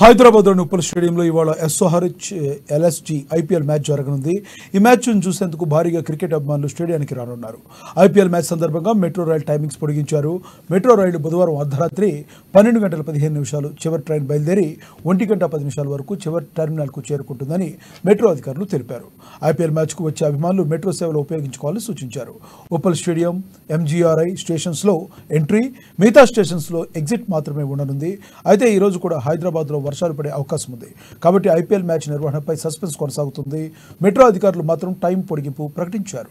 హైదరాబాద్లోని ఉప్పల్ స్టేడియంలో ఇవాళ ఎస్ఆర్హెచ్ ఎల్ఎస్జీ ఐపీఎల్ మ్యాచ్ జరగనుంది. ఈ మ్యాచ్ను చూసేందుకు భారీగా క్రికెట్ అభిమానులు స్టేడియానికి రానున్నారు. ఐపీఎల్ మ్యాచ్ సందర్భంగా మెట్రో రైల్ టైమింగ్స్ పొడిగించారు. మెట్రో రైలు బుధవారం అర్ధరాత్రి 12:15 చివరి ట్రైన్ బయలుదేరి 1:10 వరకు చివరి టెర్మినల్కు చేరుకుంటుందని మెట్రో అధికారులు తెలిపారు. ఐపీఎల్ మ్యాచ్కు వచ్చే అభిమానులు మెట్రో సేవలు ఉపయోగించుకోవాలని సూచించారు. ఉప్పల్ స్టేడియం, ఎంజీఆర్ఐ స్టేషన్స్లో ఎంట్రీ, మిగతా స్టేషన్స్లో ఎగ్జిట్ మాత్రమే ఉండనుంది. అయితే ఈ రోజు కూడా హైదరాబాద్లో వర్షాలు పడే అవకాశం ఉంది. కాబట్టి ఐపీఎల్ మ్యాచ్ నిర్వహణపై సస్పెన్స్ కొనసాగుతుంది. మెట్రో అధికారులు మాత్రం టైం పొడిగింపు ప్రకటించారు.